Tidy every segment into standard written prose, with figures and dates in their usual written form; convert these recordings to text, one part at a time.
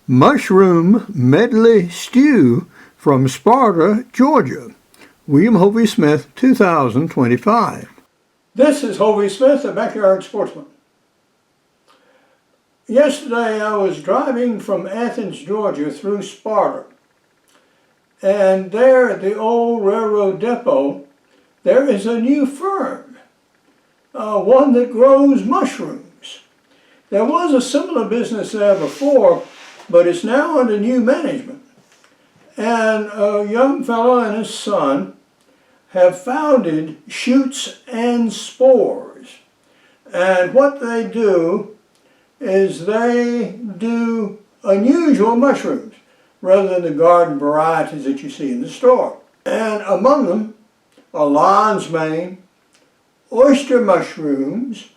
Mushroom Medley Stew from Sparta, Georgia. William Hovey Smith, 2025. This is Hovey Smith, the Backyard Sportsman. Yesterday I was driving from Athens, Georgia through Sparta. And there at the old railroad depot, there is a new firm, one that grows mushrooms. There was a similar business there before, but it's now under new management. And a young fellow and his son have founded Shoots and Spores. And what they do is they do unusual mushrooms rather than the garden varieties that you see in the store. And among them are lion's mane, oyster mushrooms,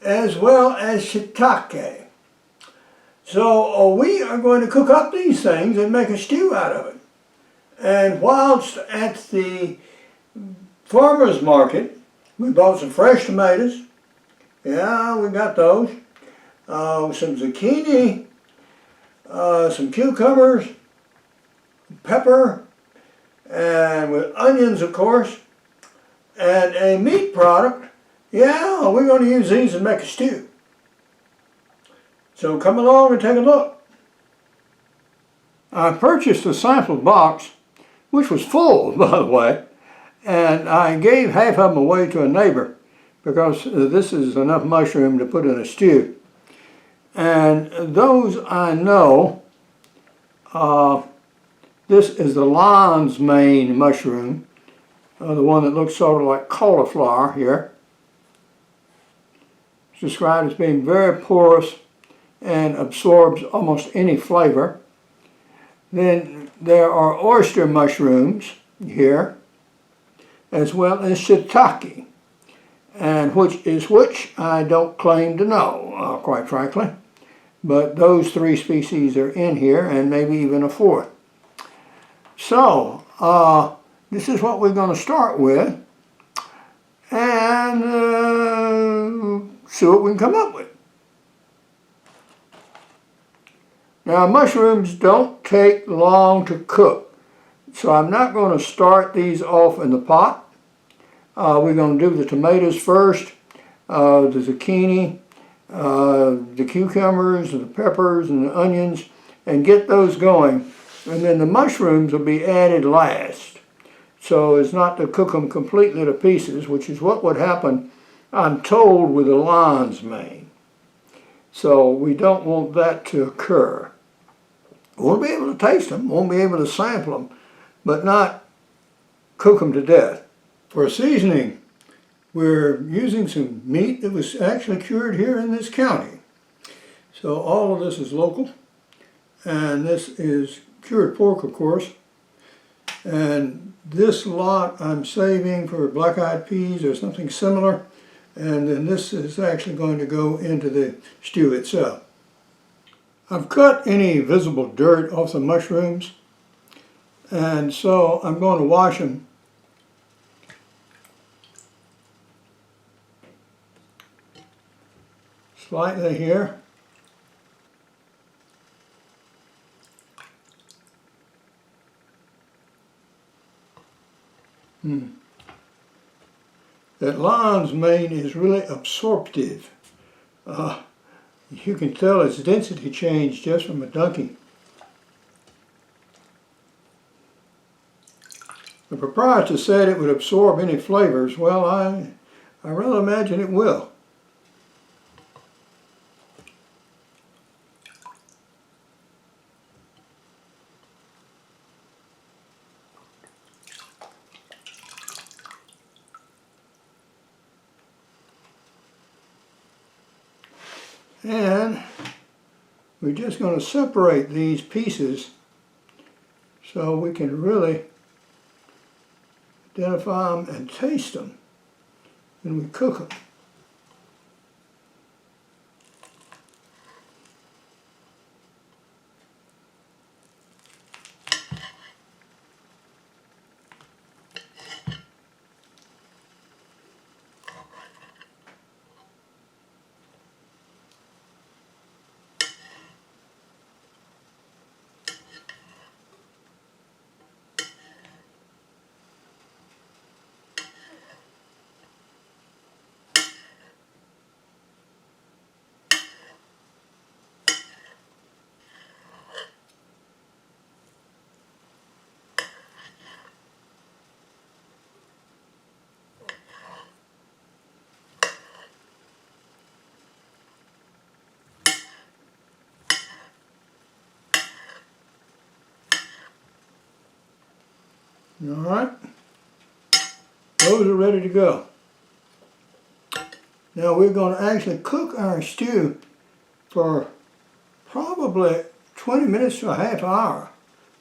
as well as shiitake. So we are going to cook up these things and make a stew out of it. And whilst at the farmer's market, we bought some fresh tomatoes. Yeah, we got those. Some zucchini, some cucumbers, pepper, and with onions, of course, and a meat product. Yeah, we're going to use these and make a stew. So come along and take a look. I purchased a sample box, which was full, by the way, and I gave half of them away to a neighbor because this is enough mushroom to put in a stew. And those I know, this is the lion's mane mushroom, the one that looks sort of like cauliflower here. It's described as being very porous and absorbs almost any flavor. Then there are oyster mushrooms here, as well as shiitake, and which I don't claim to know, quite frankly. But those three species are in here, and maybe even a fourth. So, this is what we're going to start with, and see what we can come up with. Now, mushrooms don't take long to cook, so I'm not going to start these off in the pot. We're going to do the tomatoes first, the zucchini, the cucumbers, the peppers, and the onions, and get those going. And then the mushrooms will be added last. So it's not to cook them completely to pieces, which is what would happen, I'm told, with the lion's mane. So we don't want that to occur. Won't be able to taste them, won't be able to sample them, but not cook them to death. For seasoning, we're using some meat that was actually cured here in this county. So all of this is local, and this is cured pork, of course. And this lot I'm saving for black-eyed peas or something similar, and then this is actually going to go into the stew itself. I've cut any visible dirt off the mushrooms, and so I'm going to wash them slightly here. That lion's mane is really absorptive. You can tell its density changed just from a dunking. The proprietor said it would absorb any flavors. Well, I rather imagine it will. And we're just going to separate these pieces so we can really identify them and taste them when we cook them. All right, those are ready to go. Now we're going to actually cook our stew for probably 20 minutes to a half hour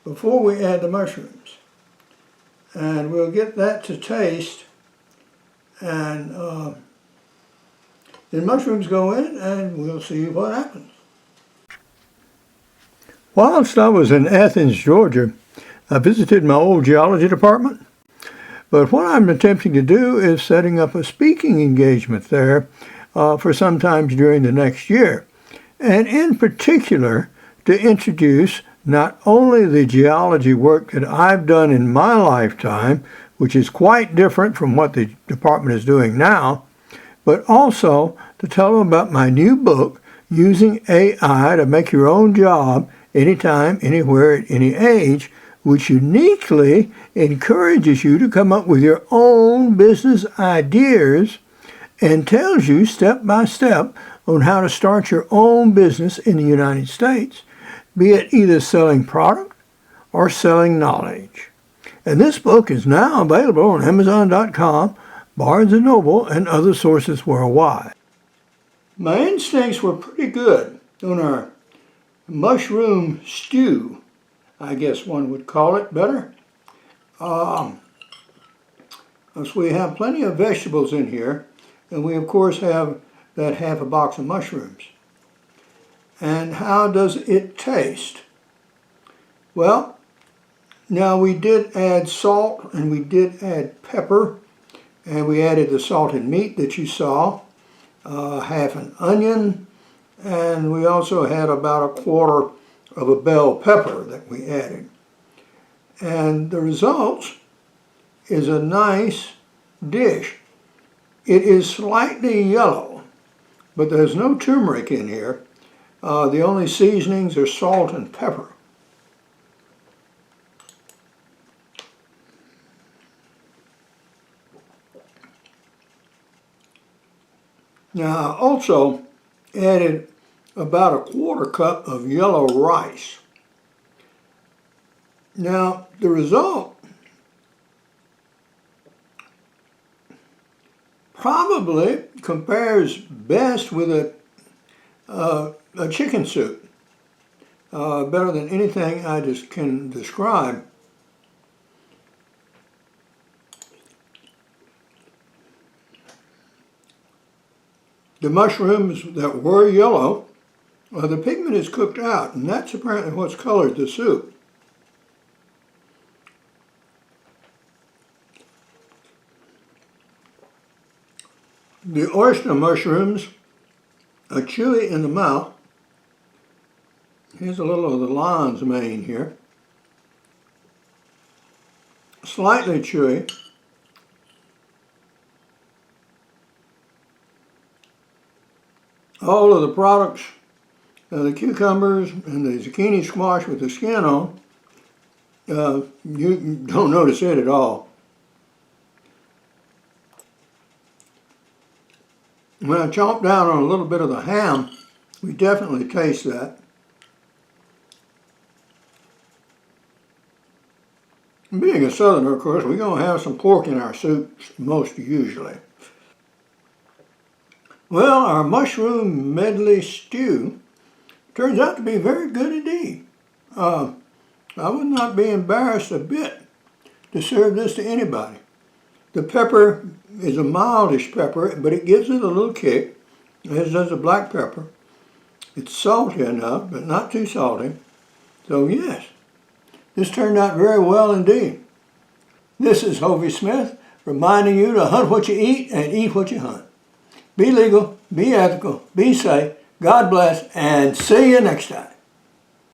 before we add the mushrooms. And we'll get that to taste, and then mushrooms go in and we'll see what happens. Whilst I was in Athens, Georgia, I visited my old geology department. But what I'm attempting to do is setting up a speaking engagement there for some time during the next year. And in particular, to introduce not only the geology work that I've done in my lifetime, which is quite different from what the department is doing now, but also to tell them about my new book, Using AI to Make Your Own Job Anytime, Anywhere, at any age, which uniquely encourages you to come up with your own business ideas and tells you step by step on how to start your own business in the United States, be it either selling product or selling knowledge. And this book is now available on Amazon.com, Barnes & Noble, and other sources worldwide. My instincts were pretty good on our mushroom stew, I guess one would call it better. So we have plenty of vegetables in here, and we of course have that half a box of mushrooms. And how does it taste? Well, now we did add salt and we did add pepper, and we added the salted meat that you saw, half an onion, and we also had about a quarter of a bell pepper that we added. And the result is a nice dish. It is slightly yellow, but there's no turmeric in here. The only seasonings are salt and pepper. Now I also added about a quarter cup of yellow rice. Now the result probably compares best with a chicken soup, better than anything I just can describe. The mushrooms that were yellow, the pigment is cooked out, and that's apparently what's colored the soup. The oyster mushrooms are chewy in the mouth. Here's a little of the lion's mane here. Slightly chewy. All of the products, the cucumbers and the zucchini squash with the skin on, you don't notice it at all. When I chomp down on a little bit of the ham, we definitely taste that. Being a southerner, of course, we're going to have some pork in our soups most usually. Well, our mushroom medley stew turns out to be very good indeed. I would not be embarrassed a bit to serve this to anybody. The pepper is a mildish pepper, but it gives it a little kick, as does the black pepper. It's salty enough, but not too salty. So yes, this turned out very well indeed. This is Hovey Smith reminding you to hunt what you eat and eat what you hunt. Be legal, be ethical, be safe, God bless, and see you next time.